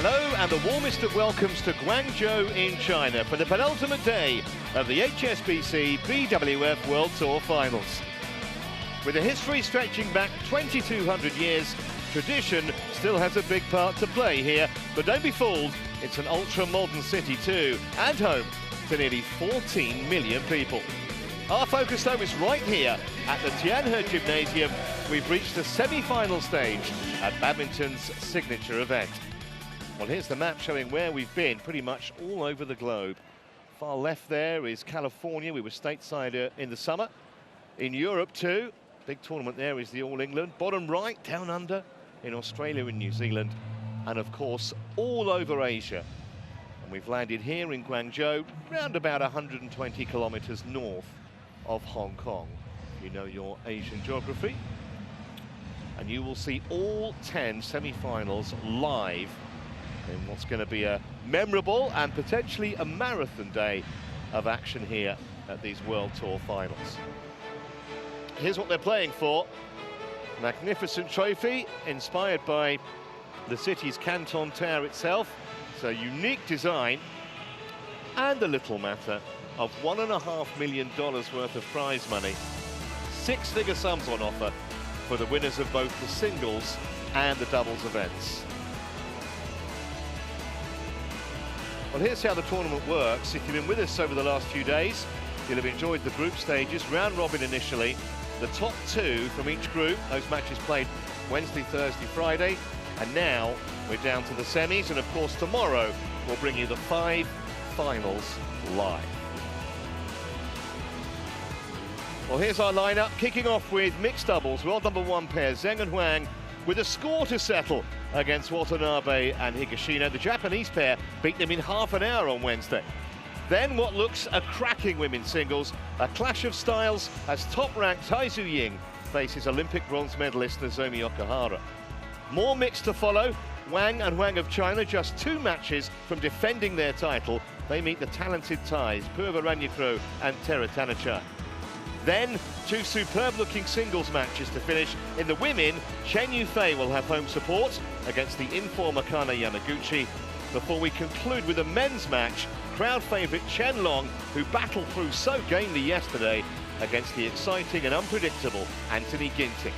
Hello and the warmest of welcomes to Guangzhou in China for the penultimate day of the HSBC BWF World Tour Finals. With a history stretching back 2,200 years, tradition still has a big part to play here, but don't be fooled, it's an ultra-modern city too, and home to nearly 14 million people. Our focus though is right here at the Tianhe Gymnasium. We've reached the semi-final stage at badminton's signature event. Well, here's the map showing where we've been pretty much all over the globe. Far left there is California. We were stateside in the summer. In Europe too, big tournament there is the All England. Bottom right, down under in Australia and New Zealand. And of course, all over Asia. And we've landed here in Guangzhou, round about 120 kilometers north of Hong Kong. You know your Asian geography. And you will see all 10 semi-finals live in what's going to be a memorable and potentially a marathon day of action here at these World Tour Finals. Here's what they're playing for. Magnificent trophy inspired by the city's Canton Tower itself. It's a unique design and a little matter of $1.5 million worth of prize money. Six-figure sums on offer for the winners of both the singles and the doubles events. Well, here's how the tournament works. If you've been with us over the last few days, you'll have enjoyed the group stages, round robin initially. The top two from each group, those matches played Wednesday, Thursday, Friday, and now we're down to the semis, and of course tomorrow we'll bring you the 5 finals live. Well, here's our lineup, kicking off with mixed doubles, world number 1 pair, ZHENG and HUANG, with a score to settle against Watanabe and Higashino. The Japanese pair beat them in half an hour on Wednesday. Then what looks a cracking women's singles, a clash of styles as top-ranked ZHENG faces Olympic bronze medalist Nozomi Okuhara. More mixed to follow. Wang and Huang of China, just 2 matches from defending their title. They meet the talented Thais, Purva Ranyakro and Tera Tanachai. Then 2 superb-looking singles matches to finish. In the women, Chen Yufei will have home support against the in-form Akane Yamaguchi, before we conclude with a men's match. Crowd favourite Chen Long, who battled through so gamely yesterday against the exciting and unpredictable Anthony Ginting.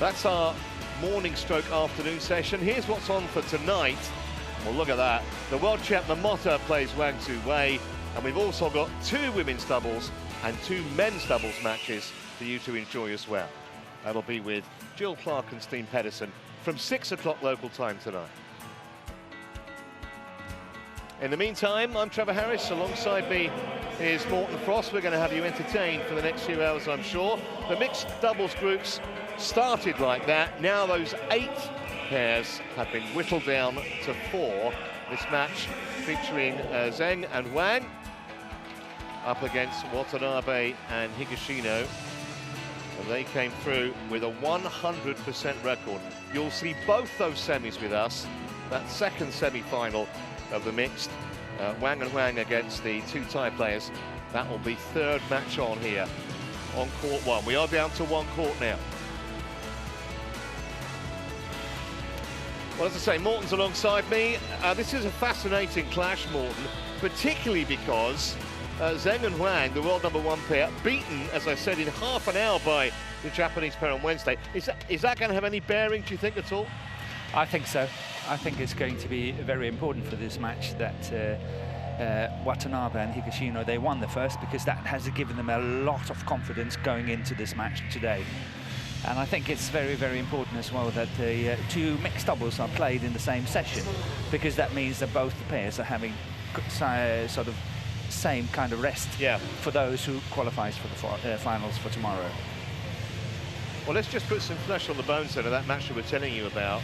That's our morning stroke afternoon session. Here's what's on for tonight. Well, look at that. The world champ Momotta plays Wang Tzu-Wei, and we've also got 2 women's doubles and 2 men's doubles matches for you to enjoy as well. That'll be with Jill Clark and Steen Pedersen from 6 o'clock local time tonight. In the meantime, I'm Trevor Harris. Alongside me is Morten Frost. We're going to have you entertained for the next few hours, I'm sure. The mixed doubles groups started like that. Now those 8 pairs have been whittled down to 4. This match featuring ZHENG and HUANG up against Watanabe and Higashino. And they came through with a 100% record. You'll see both those semis with us. That second semi-final of the mixed, Wang and HUANG against the 2 Thai players. That will be 3rd match on here on court 1. We are down to 1 court now. Well, as I say, Morten's alongside me. This is a fascinating clash, Morten, particularly because ZHENG and HUANG, the world number 1 pair, beaten, as I said, in half an hour by the Japanese pair on Wednesday. Is that going to have any bearing, do you think, at all? I think so. I think it's going to be very important for this match that Watanabe and Higashino, they won the first, because that has given them a lot of confidence going into this match today. And I think it's very, very important as well that the 2 mixed doubles are played in the same session, because that means that both the pairs are having sort of same kind of rest for those who qualifies for the finals for tomorrow. Well, let's just put some flesh on the bones then of that match that we're telling you about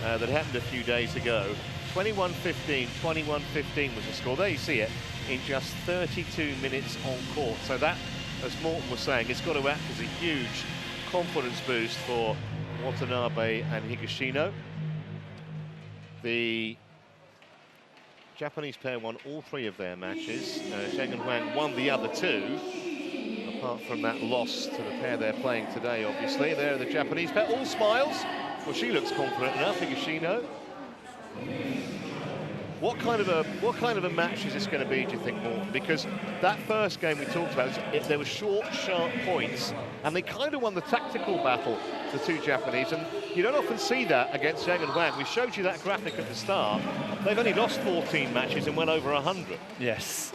that happened a few days ago. 21-15, 21-15 was the score. There you see it, in just 32 minutes on court. So that, as Morten was saying, it's got to act as a huge confidence boost for Watanabe and Higashino. The Japanese pair won all 3 of their matches. ZHENG and HUANG won the other 2. apart from that loss to the pair they're playing today, obviously. There are the Japanese pair, all smiles. Well, she looks confident enough, Higashino. What kind of a match is this going to be, do you think, Morten? Because that first game we talked about, there were short, sharp points, and they kind of won the tactical battle, the two Japanese, and you don't often see that against ZHENG and HUANG. We showed you that graphic at the start. They've only lost 14 matches and went over 100. Yes,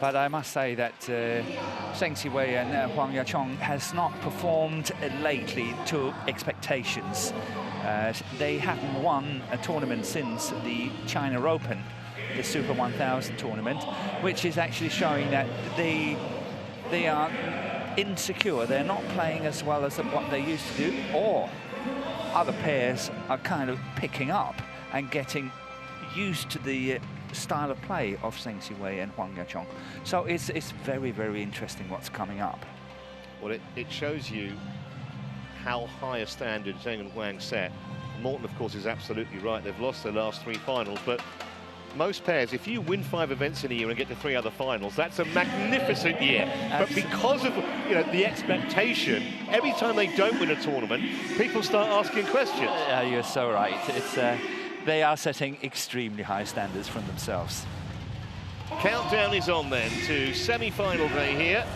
but I must say that Zheng Siwei and Huang Yaqiong has not performed lately to expectations. They haven't won a tournament since the China Open, the Super 1000 tournament, which is actually showing that they are insecure. They're not playing as well as what they used to do, or other pairs are kind of picking up and getting used to the style of play of Zheng Siwei and Huang Yaqiong. So it's very, very interesting what's coming up. Well, it shows you how high a standard ZHENG and HUANG set. Morten, of course, is absolutely right. They've lost their last 3 finals, but most pairs, if you win 5 events in a year and get to 3 other finals, that's a magnificent year. Absolutely. But because of the expectation, every time they don't win a tournament, people start asking questions. You're so right. They are setting extremely high standards from themselves. Countdown is on then to semi-final day here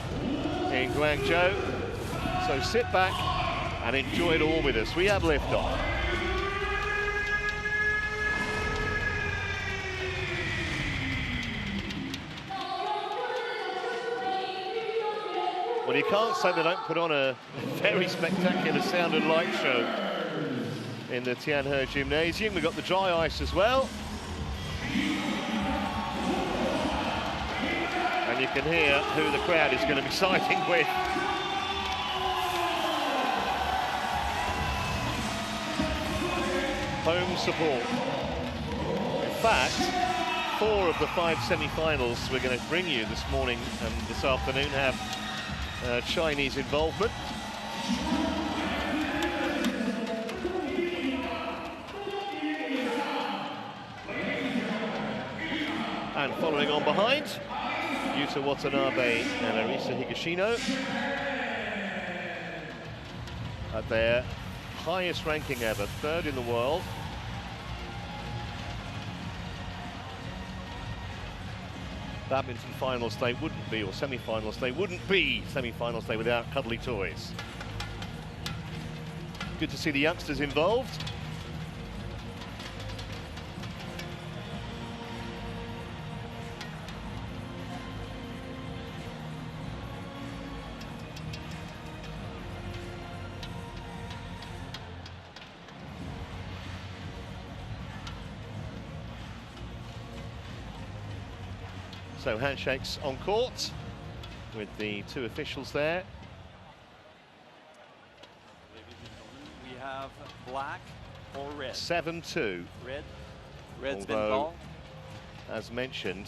in Guangzhou. So sit back and enjoy it all with us. We have liftoff. Well, you can't say they don't put on a very spectacular sound and light show in the Tianhe Gymnasium. We've got the dry ice as well. And you can hear who the crowd is going to be siding with. Home support. In fact, 4 of the 5 semi-finals we're going to bring you this morning and this afternoon have Chinese involvement. And following on behind, Yuta Watanabe and Arisa Higashino at their highest ranking ever, 3rd in the world. Badminton finals day wouldn't be, or semi-finals day wouldn't be semi-finals day without cuddly toys. Good to see the youngsters involved. So handshakes on court with the 2 officials there. We have black or red. 7-2. Red. Red's been Although, called. as mentioned,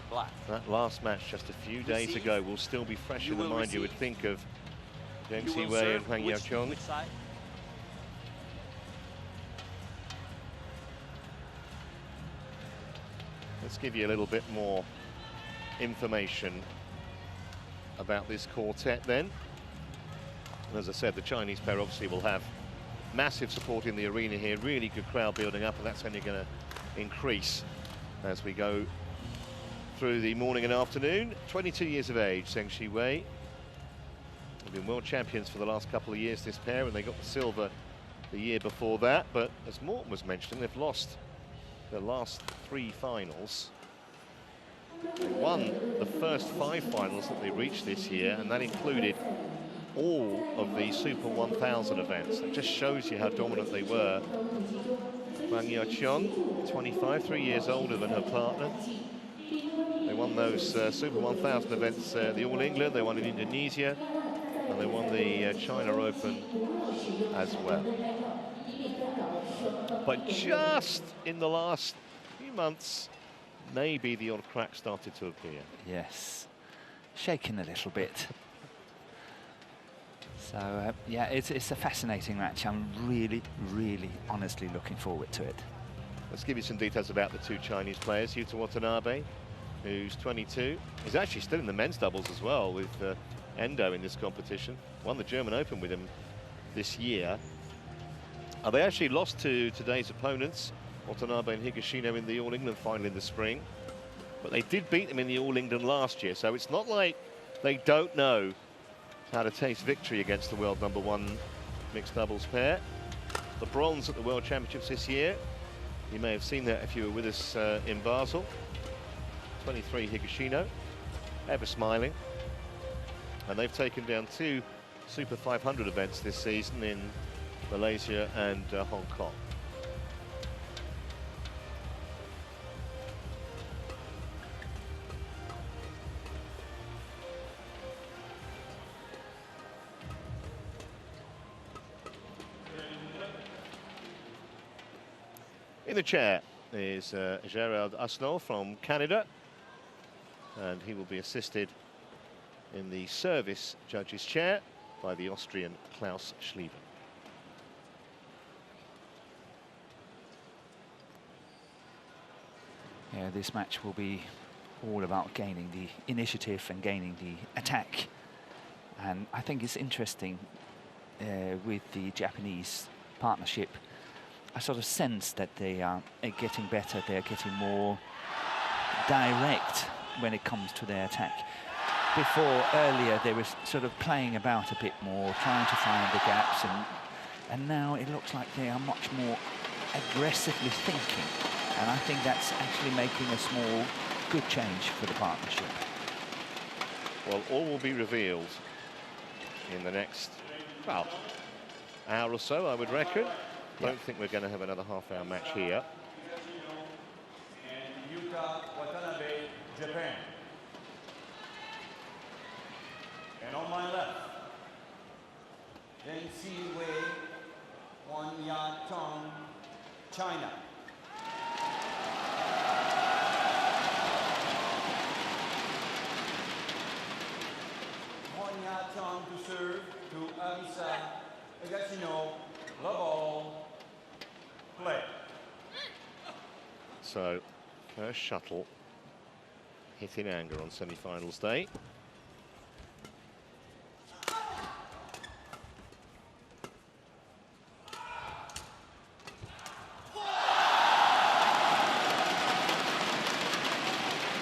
Black. that last match just a few days ago will still be fresh in the mind. You would think of Zheng Siwei and Huang Yaqiong. Which side? Let's give you a little bit more information about this quartet then. And as I said, the Chinese pair obviously will have massive support in the arena here, really good crowd building up, and that's only going to increase as we go through the morning and afternoon. 22 years of age, Zheng Siwei. They've been world champions for the last couple of years, this pair, and they got the silver the year before that. But as Morten was mentioning, they've lost the last 3 finals. They won the first 5 finals that they reached this year, and that included all of the Super 1000 events. It just shows you how dominant they were. Huang Yaqiong, 25, 3 years older than her partner. They won those Super 1000 events, the All England, they won in Indonesia, and they won the China Open as well. But just in the last few months, maybe the odd crack started to appear. Yes, shaking a little bit. So, yeah, it's a fascinating match. I'm really, really, honestly looking forward to it. Let's give you some details about the 2 Chinese players. Yuta Watanabe, who's 22. He's actually still in the men's doubles as well with Endo in this competition. Won the German Open with him this year. They actually lost to today's opponents, Watanabe and Higashino in the All England final in the spring. But they did beat them in the All England last year, so it's not like they don't know how to taste victory against the world #1 mixed doubles pair. The bronze at the World Championships this year. You may have seen that if you were with us in Basel. 23 Higashino, ever smiling. And they've taken down 2 Super 500 events this season in Malaysia and Hong Kong. In the chair is Gerard Asnol from Canada, and he will be assisted in the service judge's chair by the Austrian Klaus Schlieven. Yeah, this match will be all about gaining the initiative and gaining the attack. And I think it's interesting with the Japanese partnership. I sort of sense that they are getting better. They're getting more direct when it comes to their attack. Before, earlier, they were sort of playing about a bit more, trying to find the gaps, and now it looks like they are much more aggressively thinking. And I think that's actually making a small, good change for the partnership. Well, all will be revealed in the next, well, hour or so, I would reckon. Don't think we're going to have another half-hour match here. And Watanabe, Japan. And on my left, Zheng Tong, China. Tong to serve to Amisa Higashino, love all, play. So, first shuttle hit in anger on semi-finals day.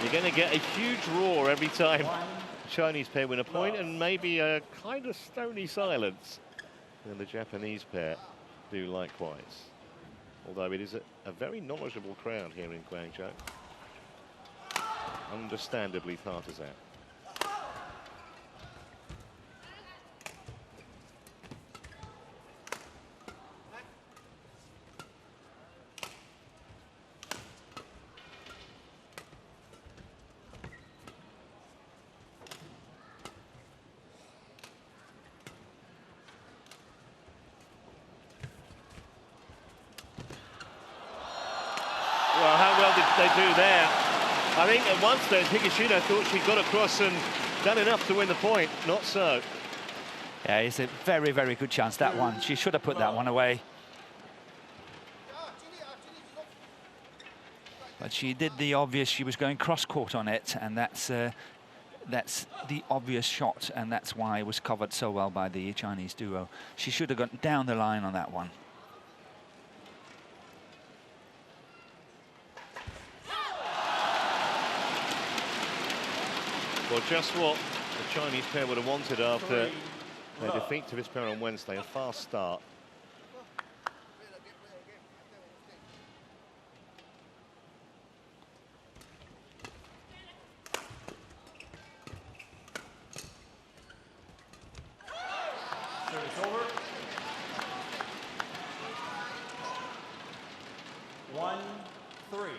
You're going to get a huge roar every time Chinese pair win a point, and maybe a kind of stony silence. And the Japanese pair do likewise. Although it is a very knowledgeable crowd here in Guangzhou. Understandably partisan. Well, how well did they do there? I think at one stage Higashino thought she'd got across and done enough to win the point. Not so. Yeah, it's a very, very good chance, that one. She should have put that one away. But she did the obvious. She was going cross-court on it, and that's the obvious shot, and that's why it was covered so well by the Chinese duo. She should have gone down the line on that one. Well, just what the Chinese pair would have wanted after their defeat to this pair on Wednesday, a fast start. Service over. 1-3.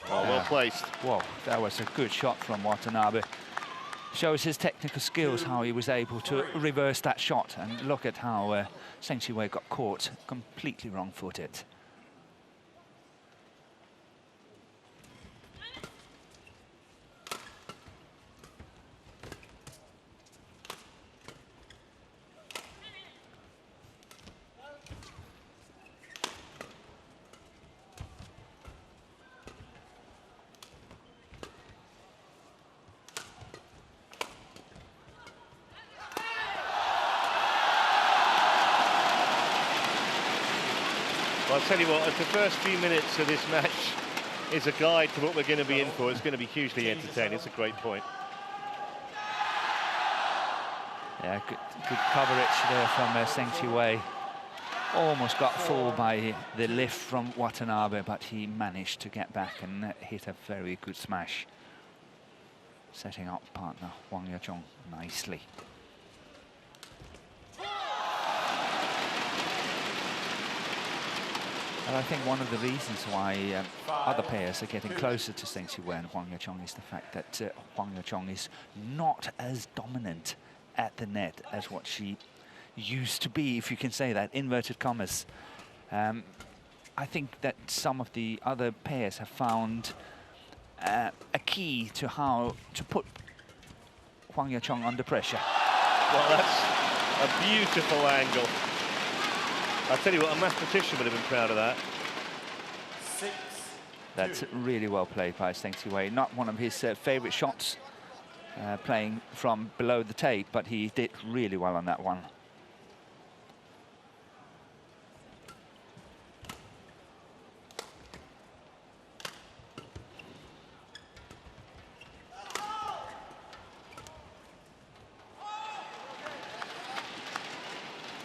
Well placed. Whoa, that was a good shot from Watanabe. Shows his technical skills, how he was able to reverse that shot. And look at how Zheng Siwei got caught completely wrong-footed. Well, I'll tell you what, if the first few minutes of this match is a guide to what we're going to be in for, it's going to be hugely entertaining. It's a great point. Yeah, good coverage there from Zheng Qiwei. Almost got fooled by the lift from Watanabe, but he managed to get back and hit a very good smash, setting up partner Huang Yaqiong nicely. And I think one of the reasons why other players are getting closer to Zheng Qiwei and Huang Yaqiong is the fact that Huang Yaqiong is not as dominant at the net as what she used to be, if you can say that, inverted commas. I think that some of the other pairs have found a key to how to put Huang Yaqiong under pressure. Well, that's a beautiful angle. I'll tell you what, a mathematician would have been proud of that. 6-2. That's really well played by Zheng Qiwei. Not one of his favourite shots, playing from below the tape, but he did really well on that one.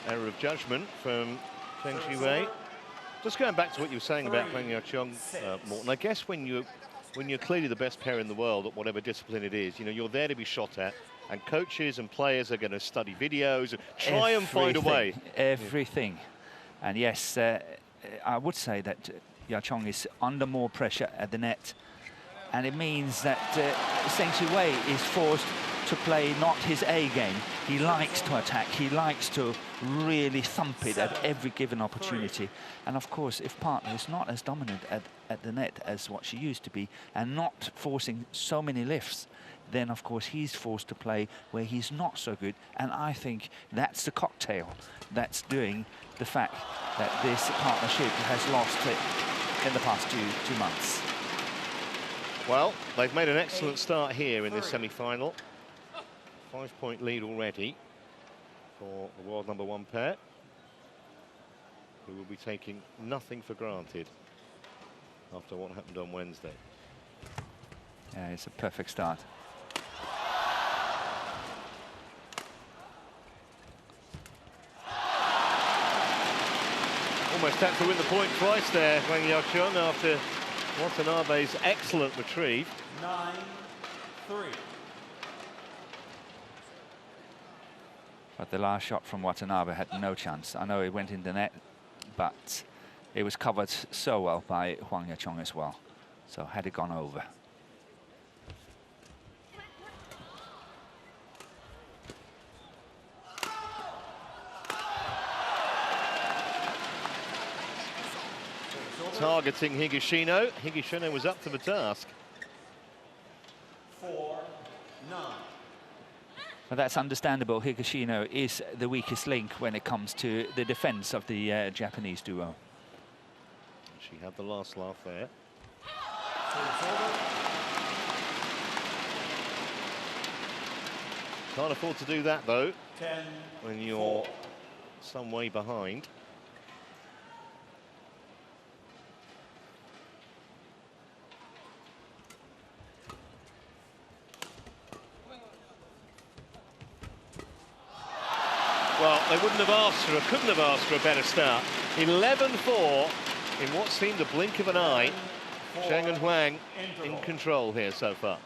Error of judgment from Zheng Qiwei. Just going back to what you were saying about Huang Yaqiong, Morten, I guess when you're clearly the best pair in the world at whatever discipline it is, you know, you're there to be shot at, and coaches and players are going to study videos and try and find a way. Everything. And yes, I would say that Yaqiong is under more pressure at the net, and it means that Zheng Qiwei is forced to play not his A game. He likes to attack, he likes to really thump it at every given opportunity. And of course, if partner is not as dominant at the net as what she used to be, and not forcing so many lifts, then of course he's forced to play where he's not so good. And I think that's the cocktail that's doing the fact that this partnership has lost it in the past two months. Well, they've made an excellent start here in this semi-final. 5-point lead already for the world #1 pair, who will be taking nothing for granted after what happened on Wednesday. Yeah, it's a perfect start. Almost had to win the point twice there, Huang Yaqiong, after Watanabe's excellent retrieve. 9-3. But the last shot from Watanabe had no chance. I know it went in the net, but it was covered so well by Huang Yaqiong as well. So had it gone over. Targeting Higashino. Higashino was up to the task. 4-9. But that's understandable. Higashino is the weakest link when it comes to the defense of the Japanese duo. She had the last laugh there. Can't afford to do that, though, 10, when you're some way behind. Well, they wouldn't have asked for, couldn't have asked for a better start. 11-4 in what seemed a blink of an eye. Zheng and Huang in control here so far.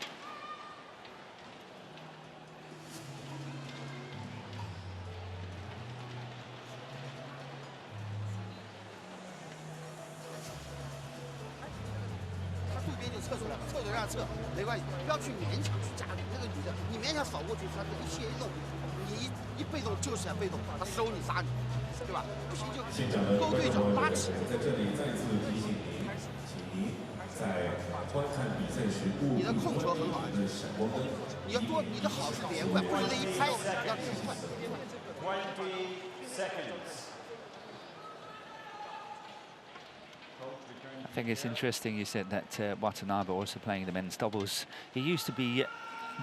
I think it's interesting you said that Watanabe also playing the men's doubles. He used to be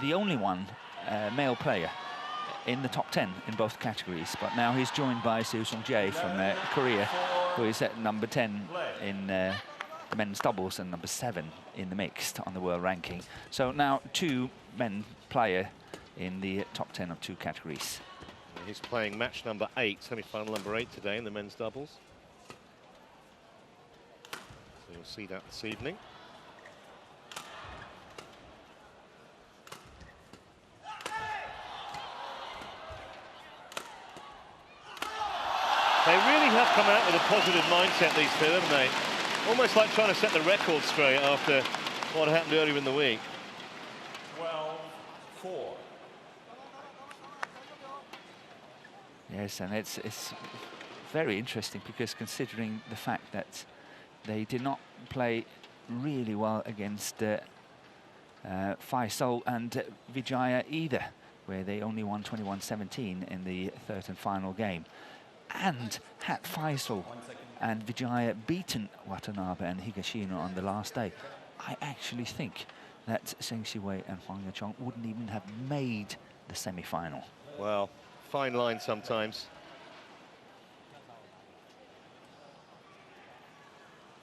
the only one male player in the top 10 in both categories, but now he's joined by Seo Sung-jae from Korea. who is at number 10 in the men's doubles and number 7 in the mixed on the world ranking. So now 2 men player in the top 10 of 2 categories. He's playing match number 8, semi-final number 8 today in the men's doubles. So you'll see that this evening. They really have come out with a positive mindset, these two, haven't they? Almost like trying to set the record straight after what happened earlier in the week. 12-4. Yes, and it's very interesting because considering the fact that they did not play really well against Faisal and Vijaya either, where they only won 21-17 in the 3rd and final game. And had Faisal and Vijaya beaten Watanabe and Higashino on the last day, I actually think that Zheng Siwei and Huang Yaqiong wouldn't even have made the semi-final. Well, fine line sometimes.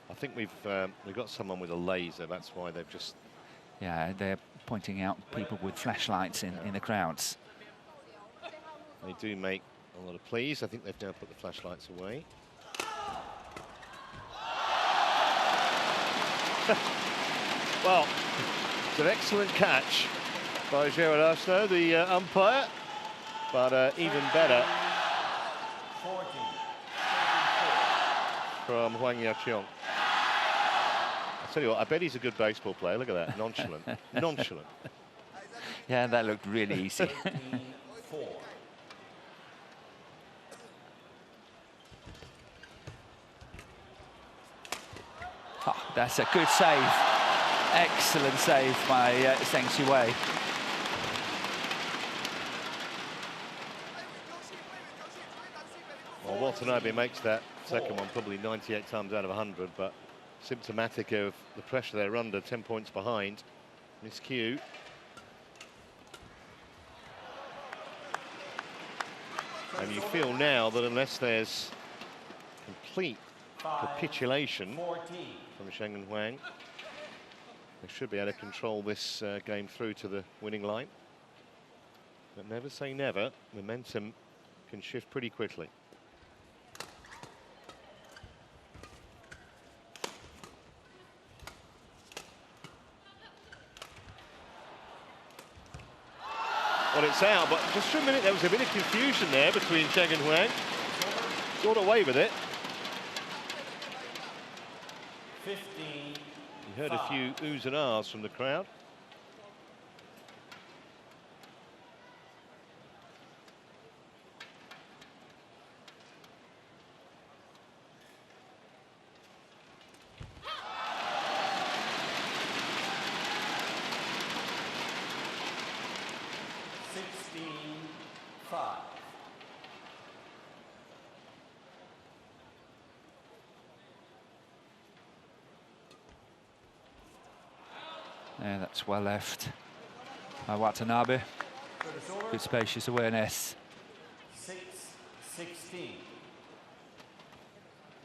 I think we've got someone with a laser. That's why they've just... Yeah, they're pointing out people with flashlights in the crowds. They do make a lot of pleas. I think they've now put the flashlights away. Well, it's an excellent catch by HIGASHINO, the umpire, but even better from Huang Yaqiong. I tell you what, I bet he's a good baseball player. Look at that, nonchalant, nonchalant. Yeah, that looked really easy. 13-4. Oh, that's a good save. Excellent save by Zheng Siwei. Well, Watanabe makes that second one probably 98 times out of 100, but symptomatic of the pressure they're under, 10 points behind. Miscue. And you feel now that unless there's complete capitulation from Zheng and Huang, they should be able to control this game through to the winning line. But never say never, momentum can shift pretty quickly. Well, it's out, but just for a minute there was a bit of confusion there between Zheng and Huang. Got away with it. 15. You heard a few oohs and ahs from the crowd. Yeah, that's well left by Watanabe. Good spacious awareness. 6-16.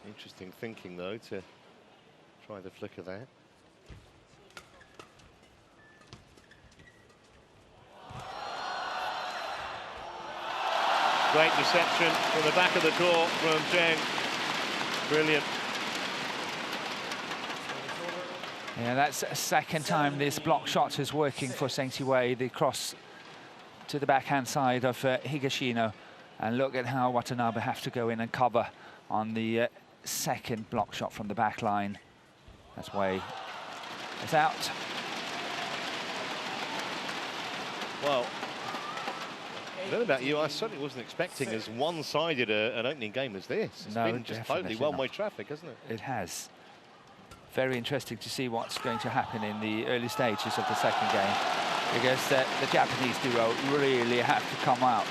Interesting thinking, though, to try the flicker there. Great reception from the back of the court from Zheng. Brilliant. Yeah, that's a second time this block shot is working for Zheng Siwei. The cross to the backhand side of Higashino. And look at how Watanabe have to go in and cover on the second block shot from the back line. That's why it's out. Well, I don't know about you, I certainly wasn't expecting as one-sided an opening game as this. It's been just totally one-way traffic, hasn't it? It has. Very interesting to see what's going to happen in the early stages of the second game, because the Japanese duo really have to come out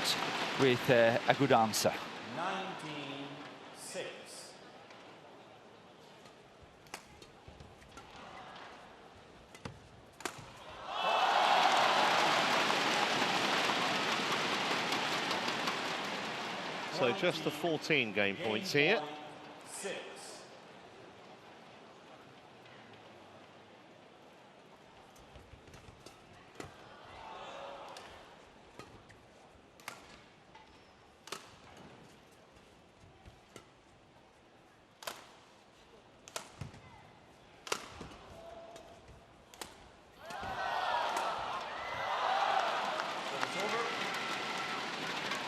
with a good answer. 19-6. So just the 14 game points here. 6.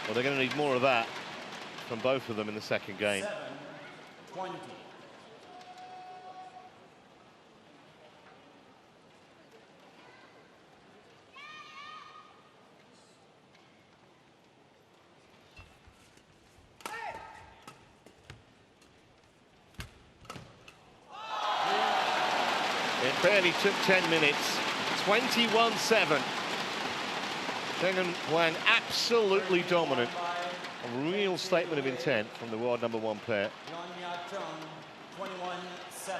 Well, they're going to need more of that from both of them in the second game. 7-20. It barely took 10 minutes. 21-7. ZHENG and HUANG absolutely dominant. A real statement of intent from the world #1 pair. 21-7.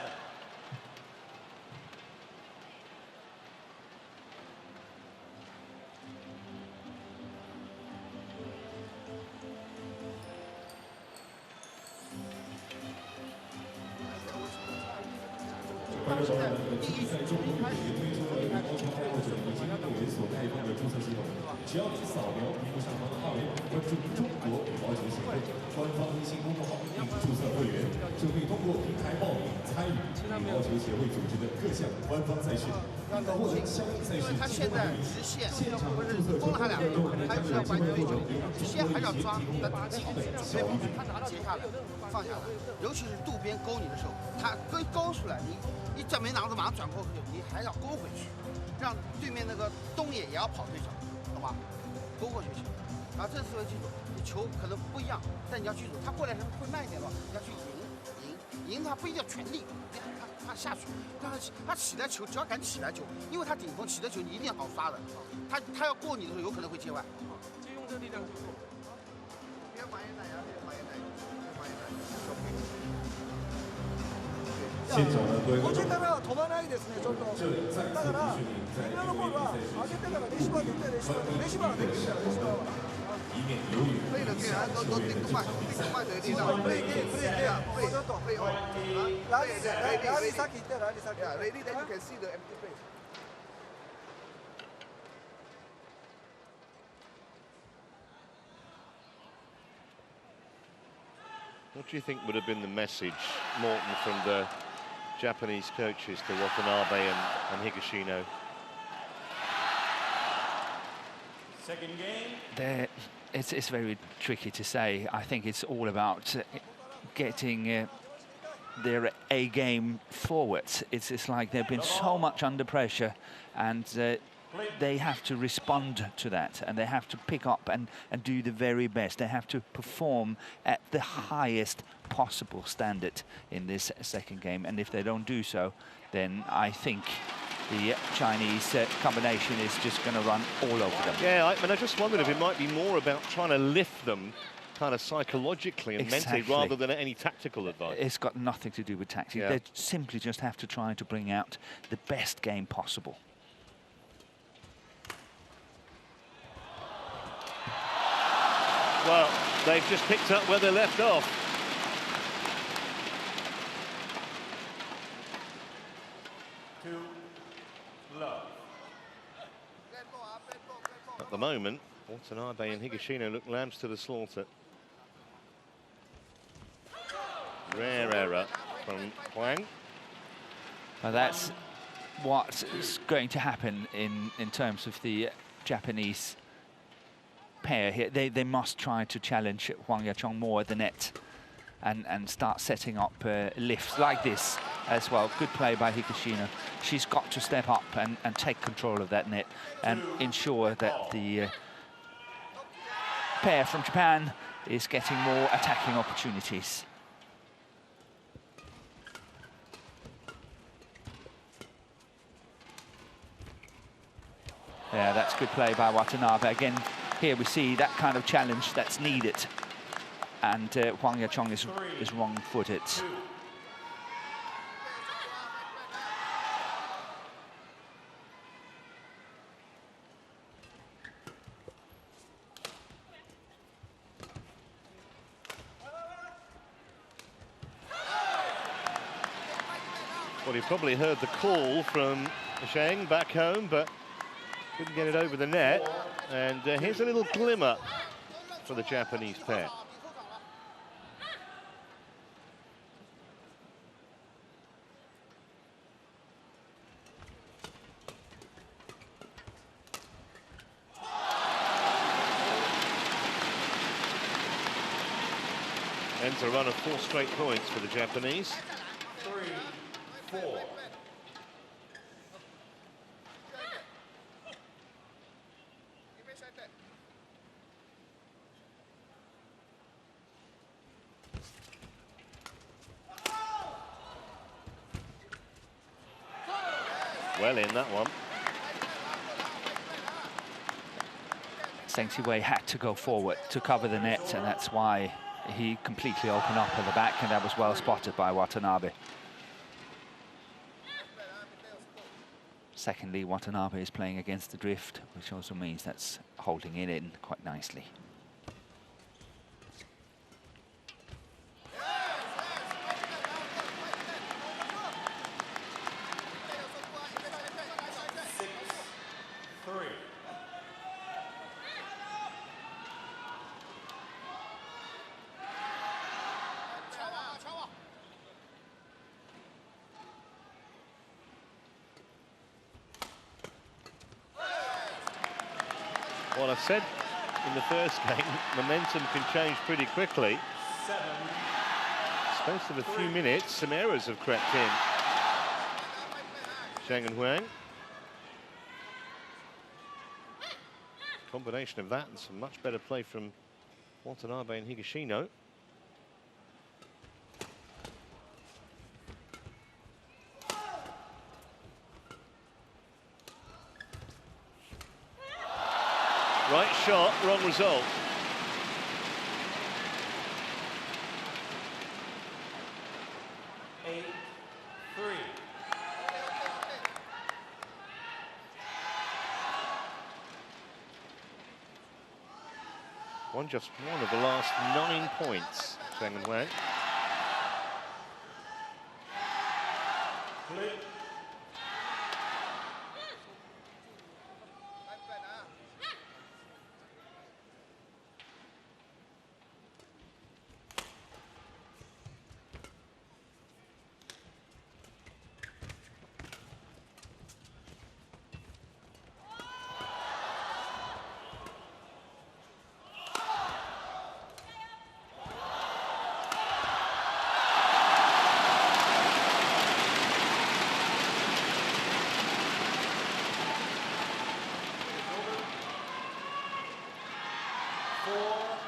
他现在直线不是封了他两个，他就是要完全对球，直线还是要抓，但基本准备好截下来，放下来，尤其是渡边勾你的时候，他勾出来，你一没拿住马上转过去，你还要勾回去，让对面那个东野也要跑对手，懂吧？勾过去球，然后这时候记住，你球可能不一样，但你要记住，他过来的时候会慢一点的，你要去赢他不一定要全力，他下去，但他起来球，只要敢起来球，因为他顶峰起的球你一定好刷的，他要过你的时候有可能会接外，就用这个力量去做，别埋怨奶呀，别埋怨奶，别埋怨奶。こっちから飛ばないですね、ちょっと。だから、みんなのボールは上げてからレシバーで打ってレシバーできるからレシバーは。背的对啊，都顶个慢的力量。背啊，背ちょっと背哦。ラリー先行ってラリー先。Yeah, ready then you can see the empty place. What do you think would have been the message, Morton, from the Japanese coaches to Watanabe and Higashino? Second game. It's very tricky to say. I think it's all about getting their A game forward. It's like they've been so much under pressure, and they have to respond to that, and they have to pick up and do the very best. They have to perform at the highest possible standard in this second game, and if they don't do so, then I think the Chinese combination is just going to run all over them. Yeah, I just wondered if it might be more about trying to lift them kind of psychologically and mentally rather than any tactical advice. It's got nothing to do with tactics. Yeah. They simply just have to try to bring out the best game possible. Well, they've just picked up where they left off. At the moment, Watanabe and Higashino look lambs to the slaughter. Rare error from HUANG. Well, that's what's going to happen in terms of the Japanese pair here. They must try to challenge Huang Yaqiong more at the net and start setting up lifts like this as well. Good play by Higashino. She's got to step up and take control of that net and ensure that the pair from Japan is getting more attacking opportunities. Yeah, that's good play by Watanabe. Again, here we see that kind of challenge that's needed. And Huang Yaqiong is wrong-footed. Well, he probably heard the call from ZHENG back home, but couldn't get it over the net. And here's a little glimmer for the Japanese pair. Ends a run of 4 straight points for the Japanese. 3-4. Well in that one. Zheng Siwei had to go forward to cover the net, and that's why he completely opened up at the back, and that was well spotted by Watanabe. Secondly, Watanabe is playing against the drift, which also means that's holding it in quite nicely. Well, I said in the first game, momentum can change pretty quickly. Space of a few minutes, some errors have crept in. ZHENG and HUANG. Combination of that and some much better play from Watanabe and Higashino. Right shot, wrong result. Just one of the last 9 points, ZHENG and HUANG.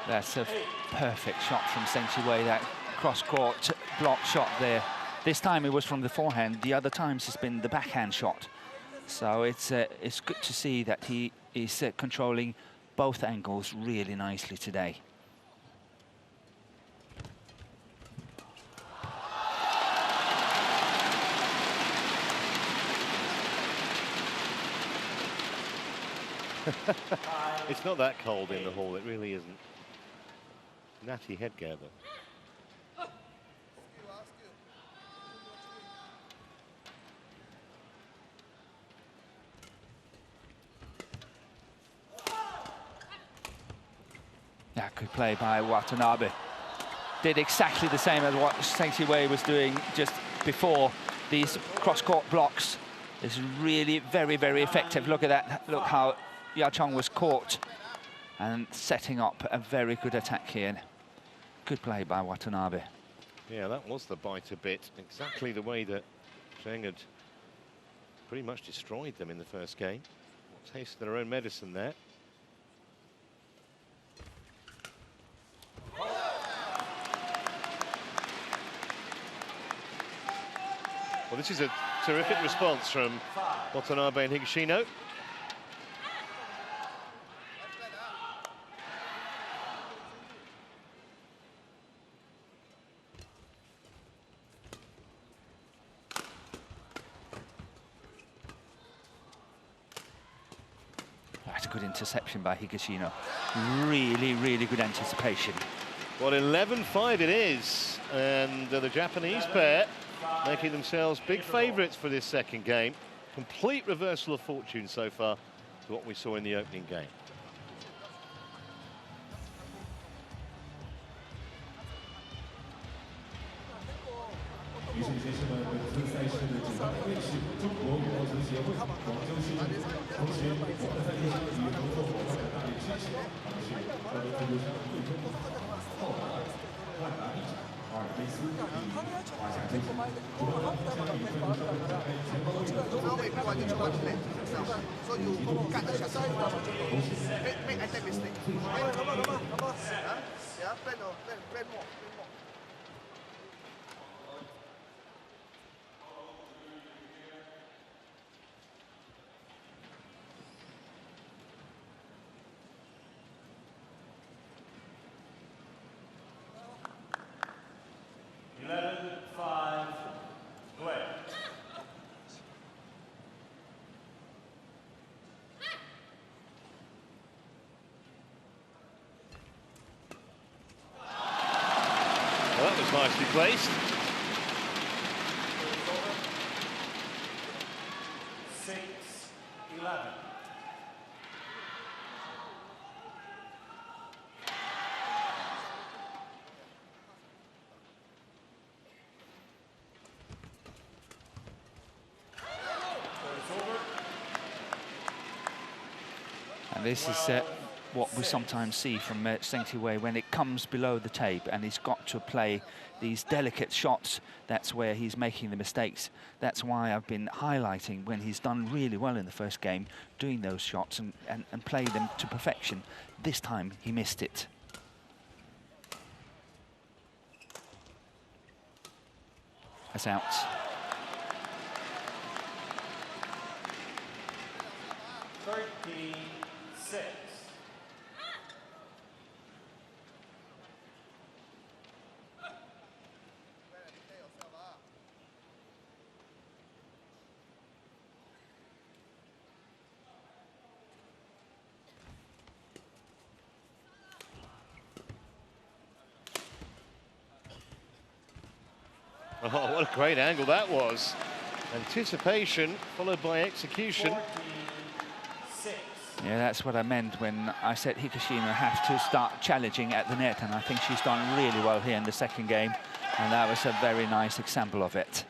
That's a perfect shot from Zheng Siwei, that cross-court block shot there. This time it was from the forehand, the other times it's been the backhand shot. So it's good to see that he is controlling both angles really nicely today. It's not that cold in the hall, it really isn't. Natty headgear though. Yeah, good play by Watanabe. Did exactly the same as what Zheng Siwei was doing just before. These cross-court blocks is really very, very effective. Look at that. Look how Yao Chong was caught and setting up a very good attack here. Good play by Watanabe. Yeah, that was the bite a bit. Exactly the way that ZHENG had pretty much destroyed them in the first game. Tasted their own medicine there. Well, this is a terrific response from Watanabe and Higashino. That's a good interception by Higashino. Really, really good anticipation. Well, 11-5 it is, and the Japanese pair making themselves big favourites for this second game. Complete reversal of fortune so far to what we saw in the opening game. So you got the shot. Make a mistake. Yeah, play more. Well, that was nicely placed. 6-11. And this is what we sometimes see from Zheng Wei when it comes below the tape and he's got to play these delicate shots. That's where he's making the mistakes. That's why I've been highlighting when he's done really well in the first game, doing those shots and play them to perfection. This time he missed it. That's out. Oh, what a great angle that was. Anticipation followed by execution. 46. Yeah, that's what I meant when I said Higashino have to start challenging at the net, and I think she's done really well here in the second game, and that was a very nice example of it.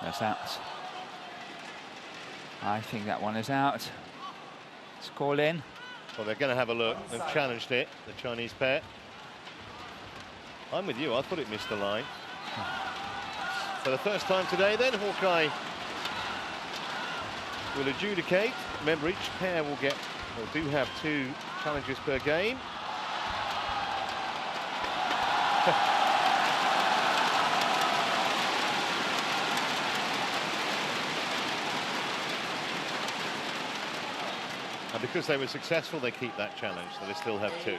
That's out. I think that one is out. It's called in. Well, they're going to have a look. They've challenged it, the Chinese pair. I'm with you. I thought it missed the line. For the first time today, then, Hawkeye will adjudicate. Remember, each pair will get, or do have 2 challenges per game. And because they were successful, they keep that challenge, so they still have 2. 14.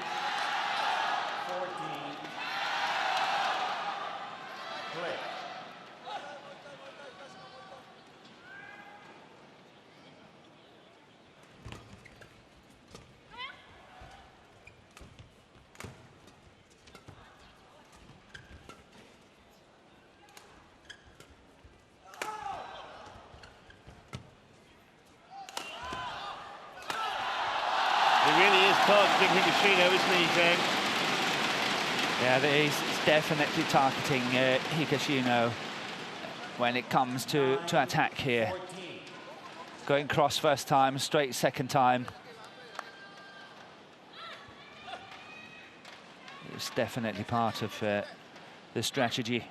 Play. He really is targeting Higashino, isn't he, Zheng? Yeah, he's definitely targeting Higashino when it comes to attack here. 14. Going cross first time, straight second time. It's definitely part of the strategy.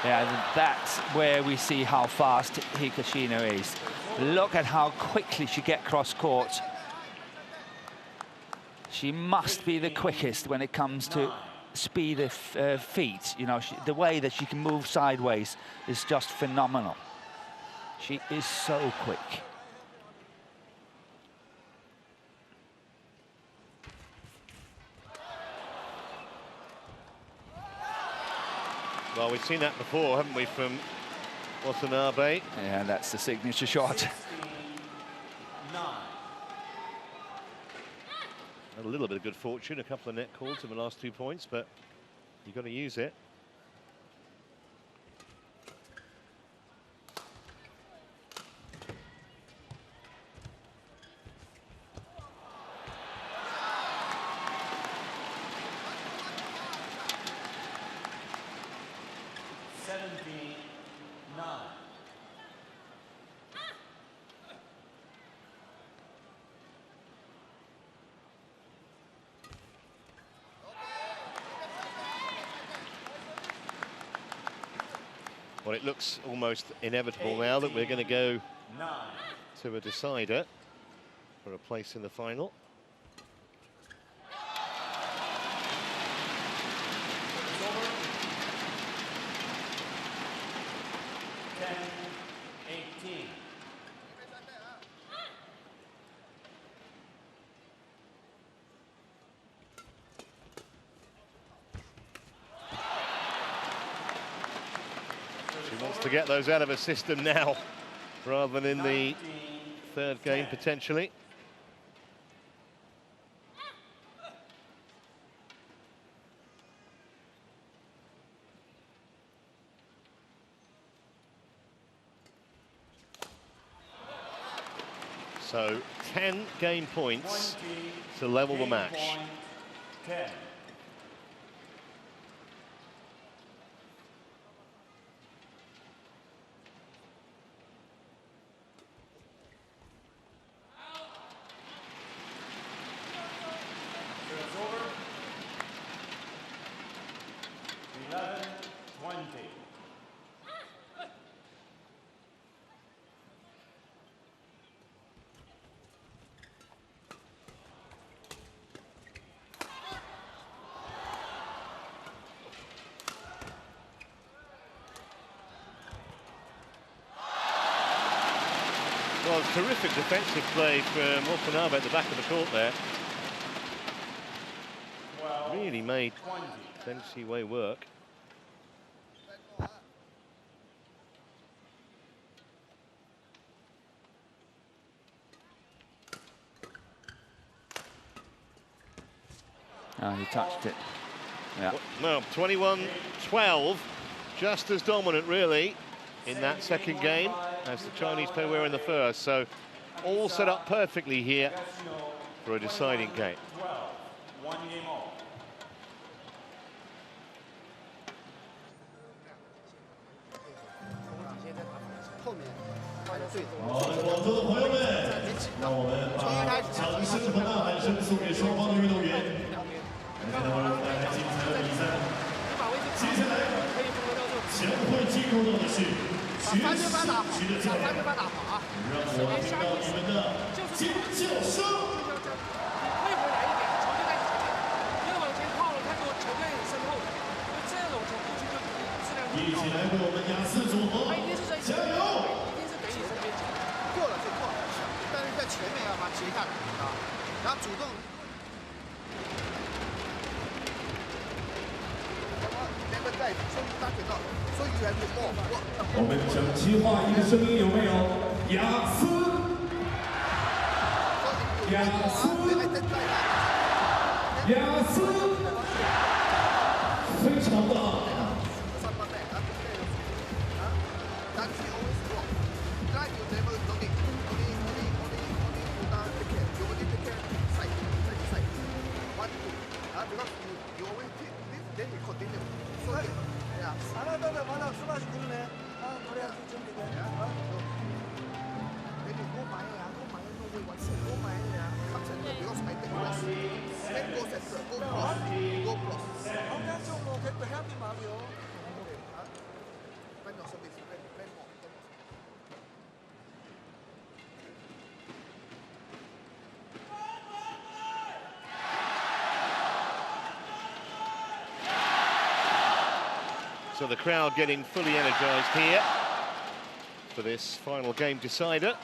Yeah, that's where we see how fast Higashino is. Look at how quickly she gets cross court. She must be the quickest when it comes to speed of feet. You know, the way that she can move sideways is just phenomenal. She is so quick. Well, we've seen that before, haven't we, from Watanabe? Yeah, that's the signature shot. Had a little bit of good fortune, a couple of net calls in the last 2 points, but you've got to use it. Well, it looks almost inevitable now that we're going to go to a decider for a place in the final. Wants to get those out of her system now, rather than in the third game potentially. So 10 game points to level the match. 10. Well, terrific defensive play from Watanabe at the back of the court there. Really made Dempsey Way work. Oh, he touched it. Yeah. Well, 21-12, just as dominant, really, in that second game as the Chinese pair were in the first. So all set up perfectly here for a deciding game. 1 game all.我们整齐划一的声音有没有？雅思，雅思，雅思，非常棒。 Go center, go cross. So the crowd getting fully energised here for this final game decider.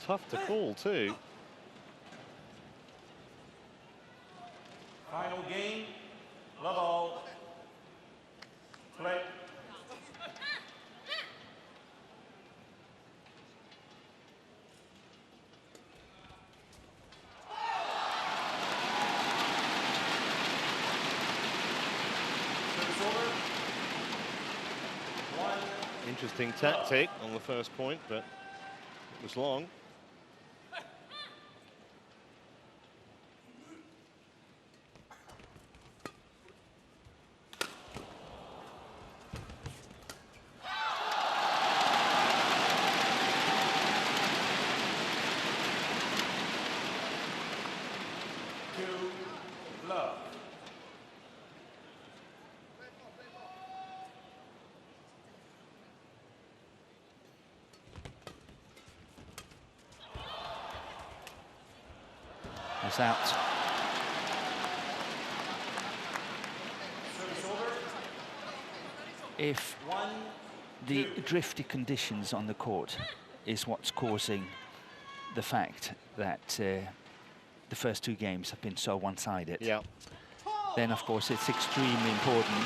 Tough to call too. Final game, love all. Play. Interesting tactic on the first point, but it was long. It's out. If the drifty conditions on the court is what's causing the fact that the first two games have been so one-sided, then of course it's extremely important,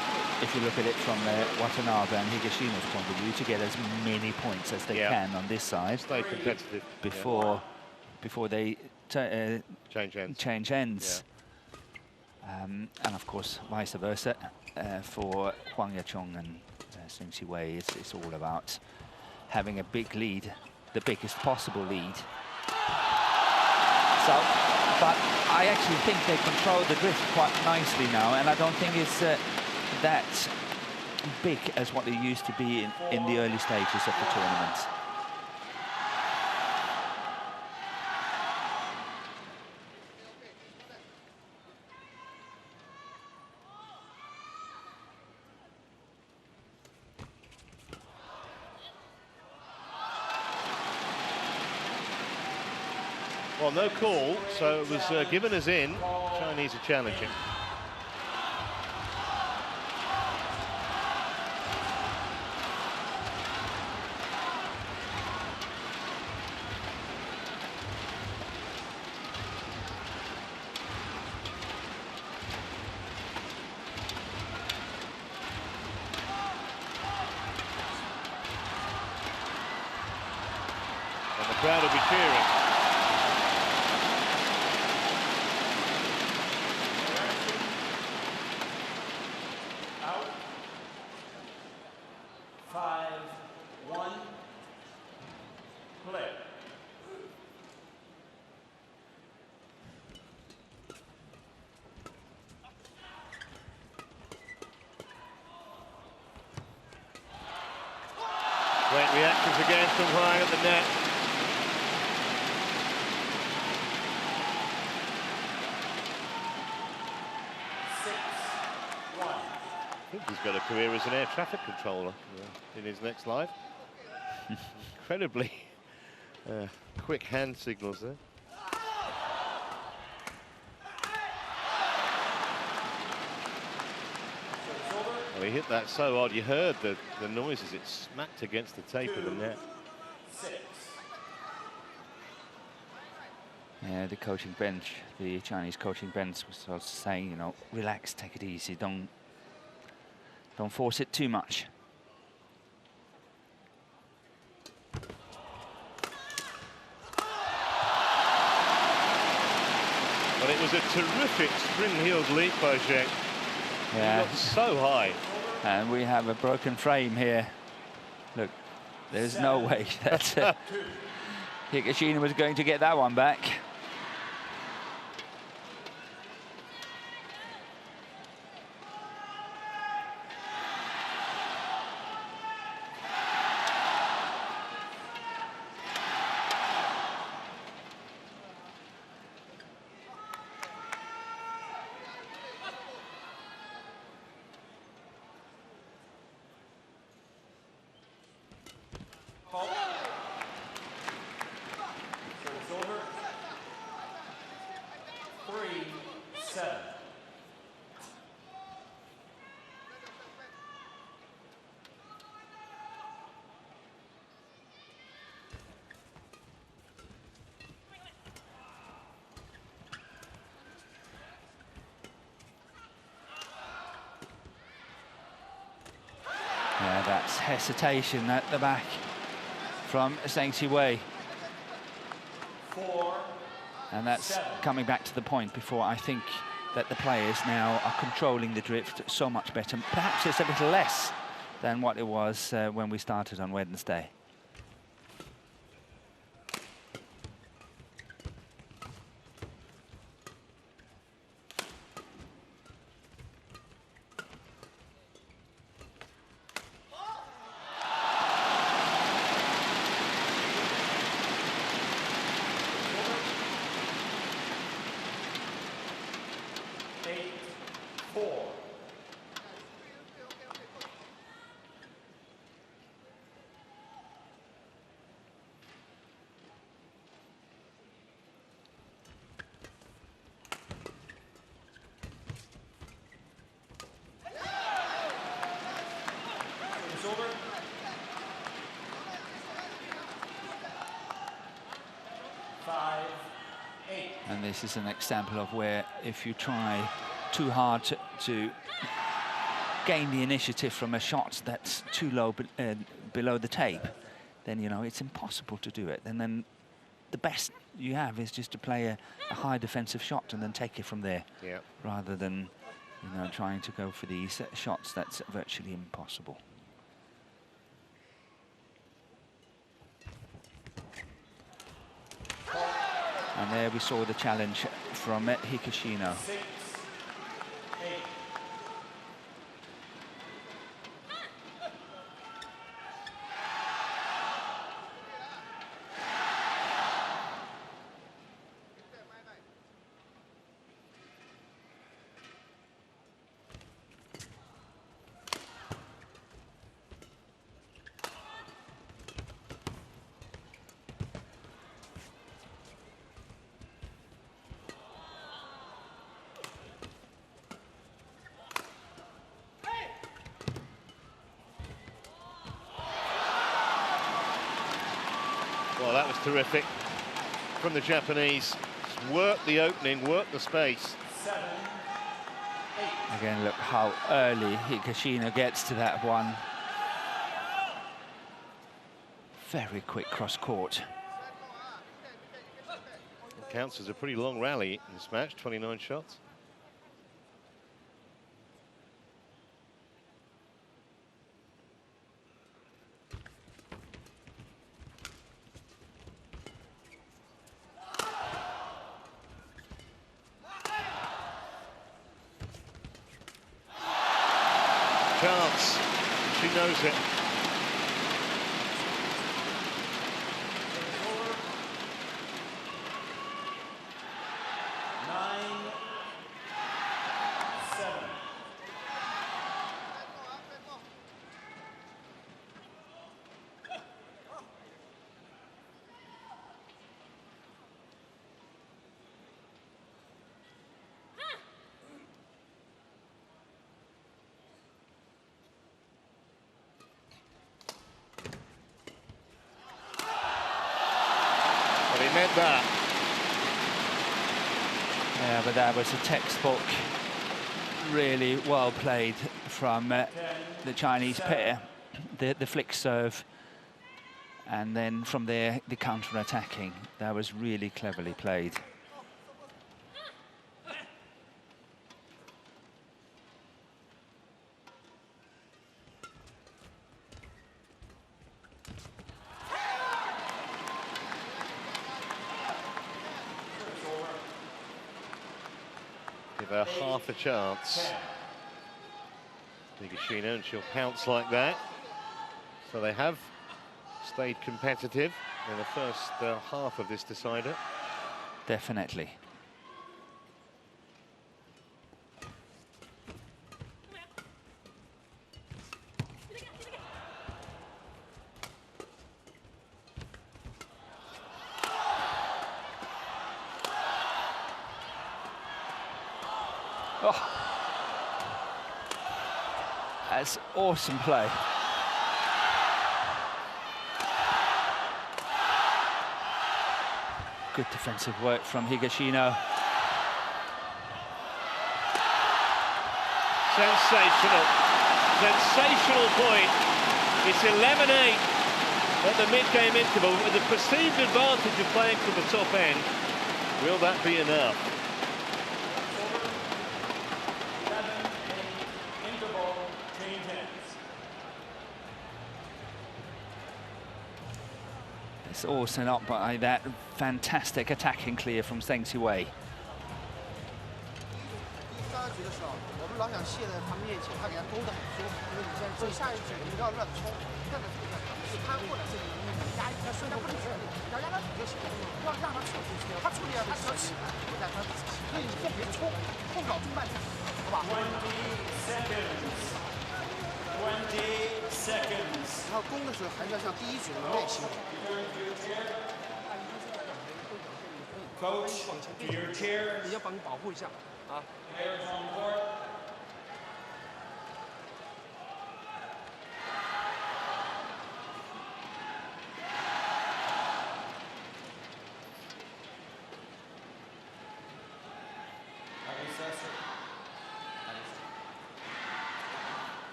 if you look at it from Watanabe and Higashino's point of view, to get as many points as they can on this side. Stay competitive before they change ends. And of course vice versa for Huang Yachong and Sung Si Wei. It's all about having a big lead, the biggest possible lead. So, but I actually think they control the drift quite nicely now, and I don't think it's that big as what it used to be in the early stages of the tournament. Well, no call, so it was given as in. Chinese are challenging. And the crowd will be cheering. Great reactions again from Huang at the net. I think he's got a career as an air traffic controller in his next life. Incredibly quick hand signals there. Well, he hit that so odd, you heard the noise as it smacked against the tape of the net. Yeah, the coaching bench, the Chinese coaching bench was saying, you know, relax, take it easy, don't force it too much. Well, it was a terrific spring-heeled leap by Zheng. Yeah. He got so high. And we have a broken frame here. Look, there's no way that Higashino was going to get that one back. That's hesitation at the back from Zheng Siwei. And that's coming back to the point before. I think that the players now are controlling the drift so much better. Perhaps it's a little less than what it was when we started on Wednesday. And this is an example of where if you try too hard to gain the initiative from a shot that's too low below the tape, then, you know, it's impossible to do it. And then the best you have is just to play a high defensive shot and then take it from there, rather than, you know, trying to go for these shots that's virtually impossible. And there we saw the challenge from Higashino. Well, that was terrific from the Japanese. Just work the opening, work the space. Again, look how early Higashino gets to that one. Very quick cross court. It counts as a pretty long rally in this match, 29 shots. Chance, she knows it. He meant that. Yeah, but that was a textbook, really well played from the Chinese pair. The flick serve, and then from there the counter-attacking. That was really cleverly played. Give her half a chance. Higashino, and she'll pounce like that. So they have stayed competitive in the first half of this decider. Definitely. Oh, that's awesome play. Good defensive work from Higashino. Sensational. Sensational point. It's 11-8 at the mid-game interval with the perceived advantage of playing from the top end. Will that be enough? 11-8 interval, change hands. It's all set up by that fantastic attacking clear from Zheng Qiwei. 第3局的时候，我们老想卸在他面前，他给他勾得很松，因为你现在所以下一局你要乱冲，站在这个是他过来这里，压他身上不能处理，要让他处就行，要让他处理，他处理了他只要起来，不在他所以你先别冲，冲到中半场，好吧 20 seconds. 然后攻的时候还是要像第1局那么耐心。 Coach, to your chair. 也要帮你保护一下啊。 Players on court.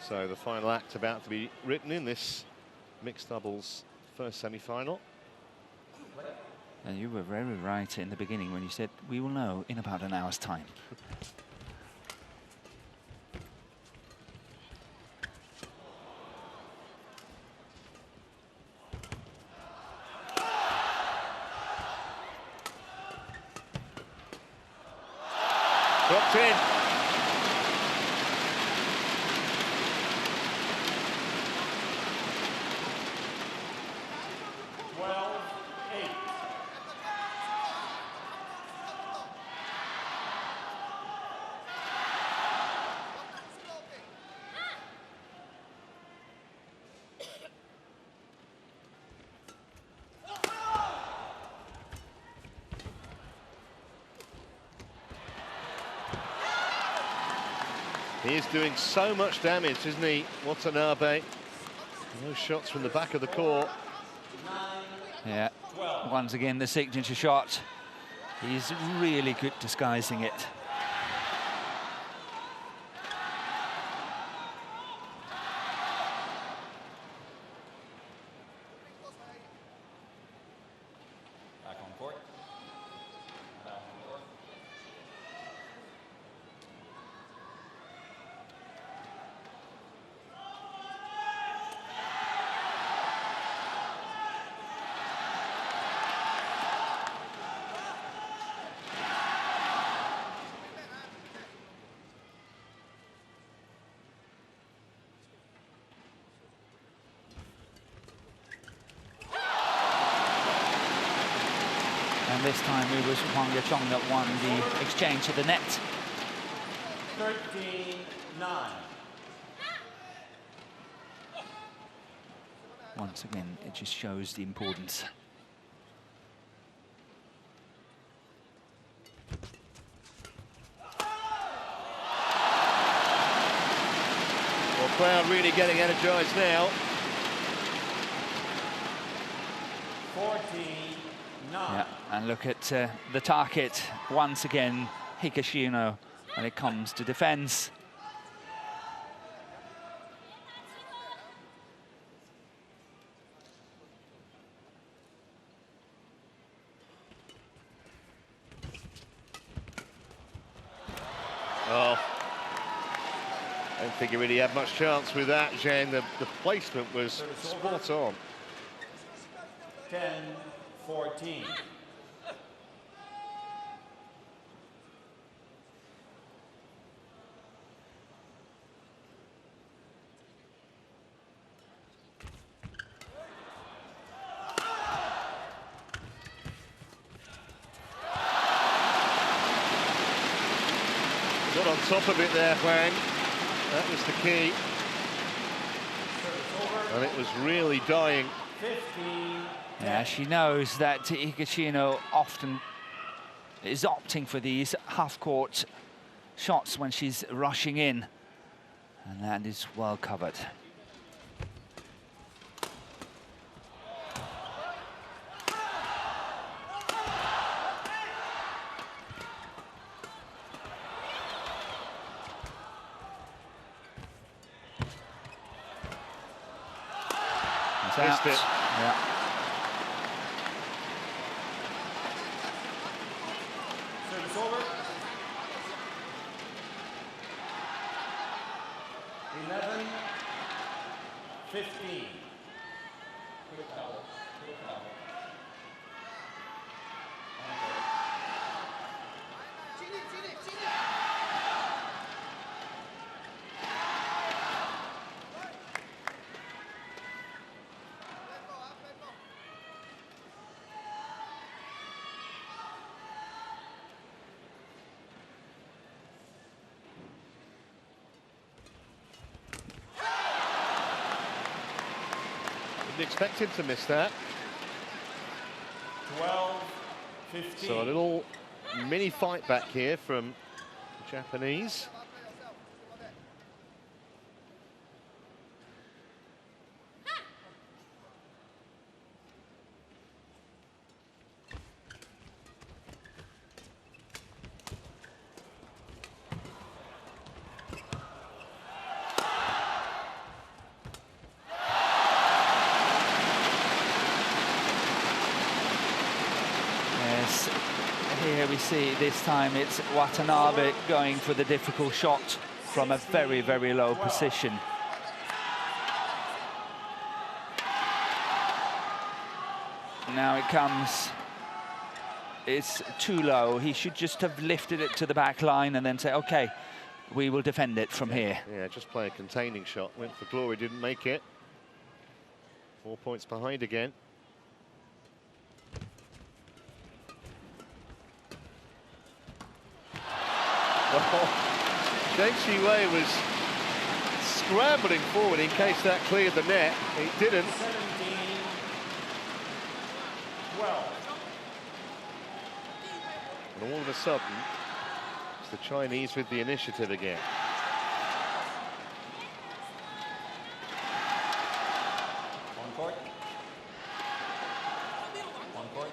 So the final act about to be written in this mixed doubles first semi-final. And you were very right in the beginning when you said we will know in about an hour's time. Dropped in. He is doing so much damage, isn't he, Watanabe? Those shots from the back of the court. Yeah, once again, the signature shot. He's really good disguising it. Back on court. And this time it was Huang Yachong that won the exchange to the net. 13-9. Once again, it just shows the importance. Well, crowd really getting energized now. 14-9. Yeah, and look at the target once again, Higashino, when it comes to defense. Oh, I don't think he really had much chance with that, Zheng. The placement was spot on. 10-14. Got on top of it there, Huang. That was the key. And it was really dying. 15. Yeah, she knows that Higashino often is opting for these half-court shots when she's rushing in. And that is well covered. It's Missed out. it. Yeah. Service over. 11-15. Didn't expect him to miss that. 12-15. So a little mini fight back here from the Japanese. Yes, here we see this time it's Watanabe going for the difficult shot from a very, very low position. Now it comes, it's too low. He should just have lifted it to the back line and then say, okay, we will defend it from here. Yeah, just play a containing shot. Went for glory, didn't make it. 4 points behind again. Well, Zheng Qiwei was scrambling forward in case that cleared the net. It didn't. 17-12. And all of a sudden, it's the Chinese with the initiative again. On court. On court.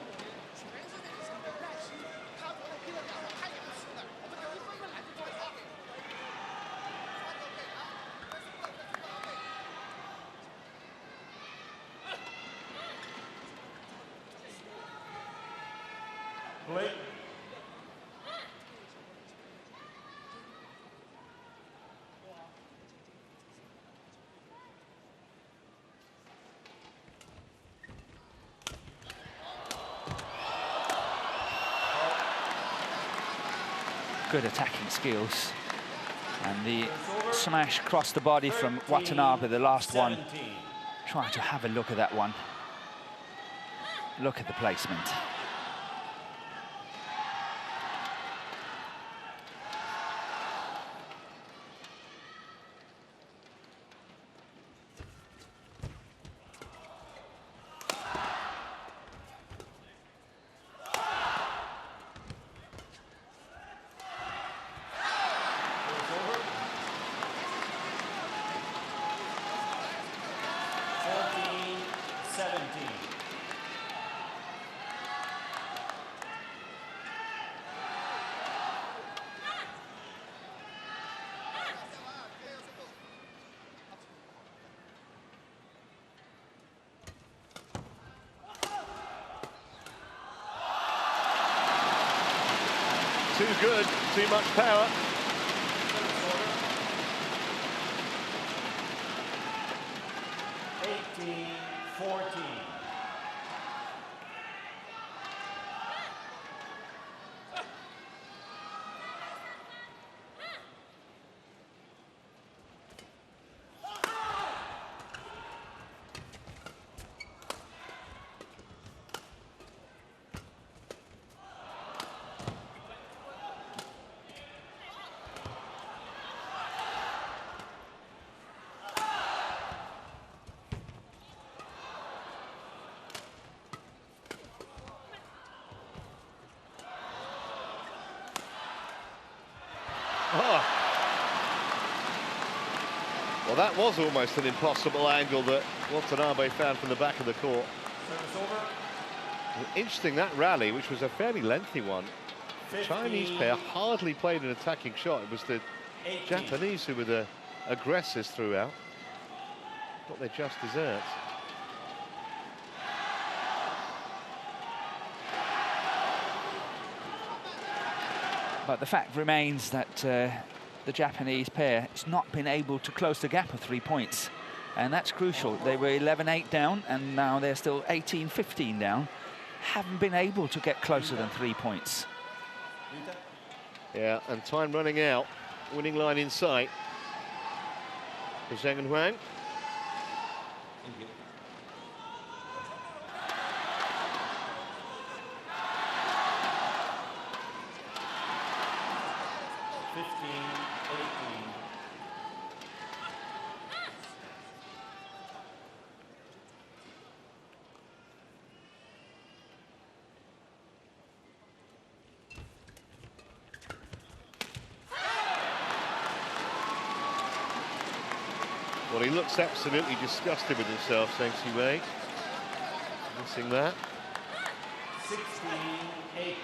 Play. Good attacking skills. And the smash across the body from Watanabe, the last one. 17. Try to have a look at that one. Look at the placement. Too good, too much power. Oh. Well, that was almost an impossible angle that Watanabe found from the back of the court. Interesting, that rally, which was a fairly lengthy one. The Chinese pair hardly played an attacking shot. It was the 18. Japanese who were the aggressors throughout. Got their just desserts. But the fact remains that the Japanese pair has not been able to close the gap of 3 points. And that's crucial. They were 11-8 down, and now they're still 18-15 down. Haven't been able to get closer than 3 points. Yeah, and time running out. Winning line in sight for ZHENG and HUANG. Thank you. Well, he looks absolutely disgusted with himself, Zheng Siwei. Missing that. 16-18.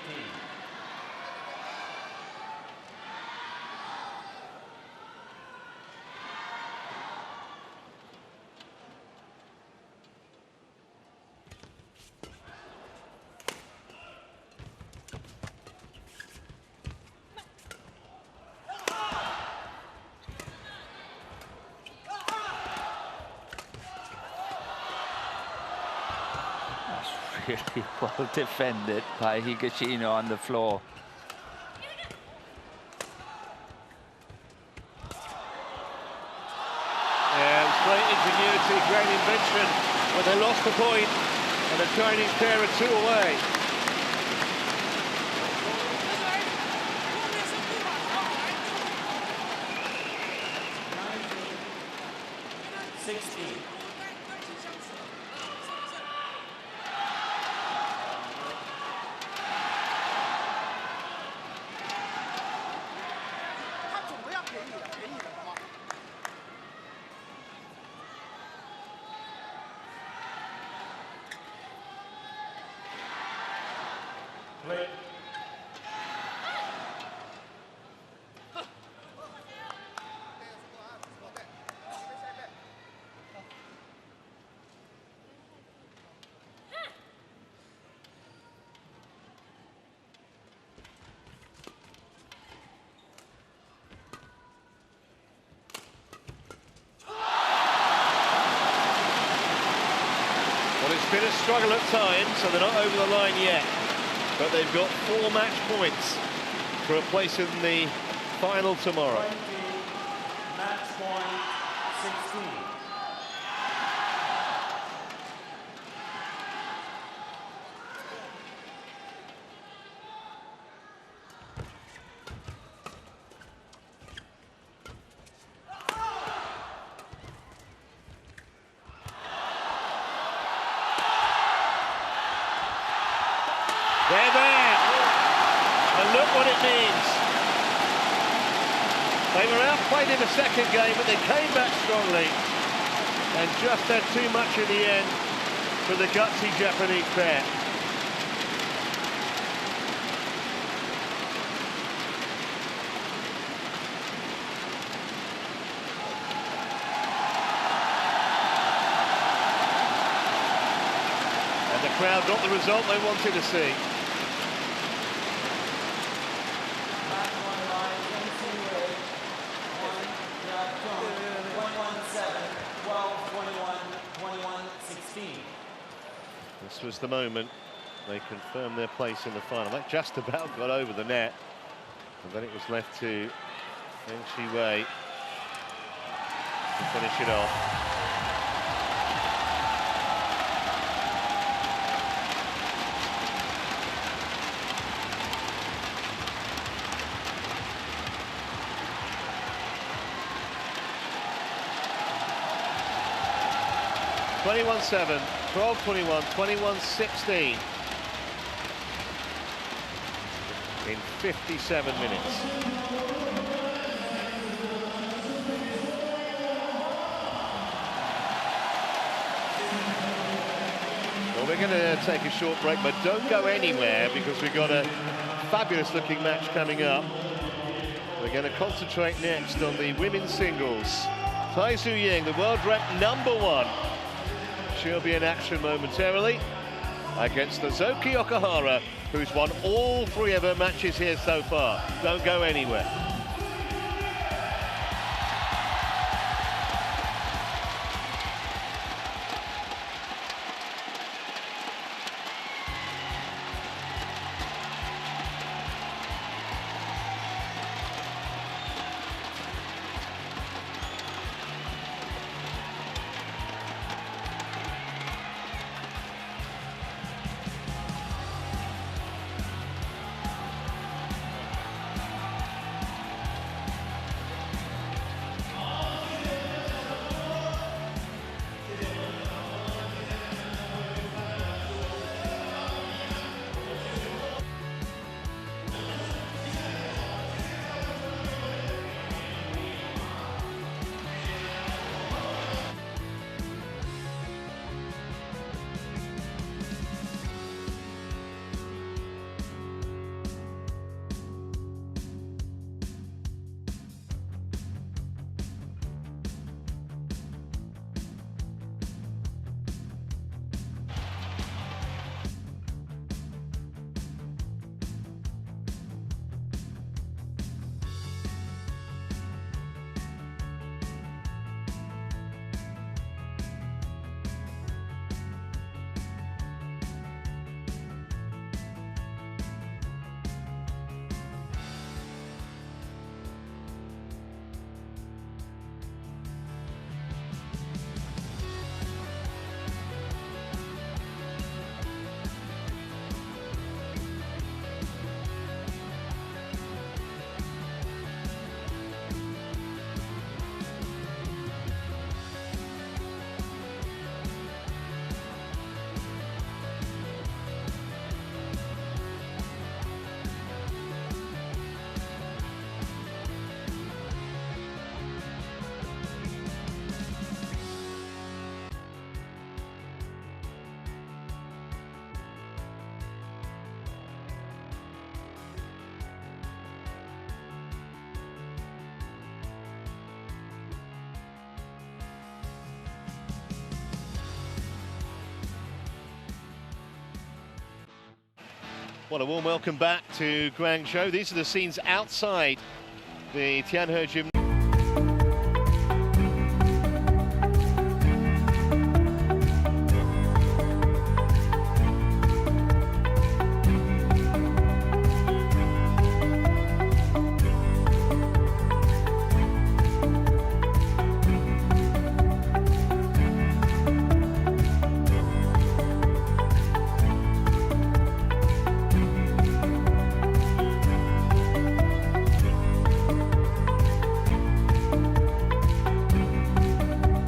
Really well defended by Higashino on the floor. Yeah, it was great ingenuity, great invention, but they lost the point, and the Chinese pair are 2 away. It's been a struggle at times, so they're not over the line yet. But they've got 4 match points for a place in the final tomorrow. 20, match point 16. They're there, and look what it means. They were outplayed in the second game, but they came back strongly and just had too much in the end for the gutsy Japanese pair. And the crowd got the result they wanted to see. This was the moment they confirmed their place in the final. That just about got over the net, and then it was left to Zheng Siwei to finish it off. (21-7), 12-21, 21-16 in 57 minutes. Well, we're going to take a short break, but don't go anywhere because we've got a fabulous looking match coming up. We're going to concentrate next on the women's singles. Tai Tzu-Ying, the world ranked #1. She'll be in action momentarily. against the Zoki Okahara, who's won all 3 of her matches here so far. Don't go anywhere. Well, a warm welcome back to Guangzhou. These are the scenes outside the Tianhe Gym.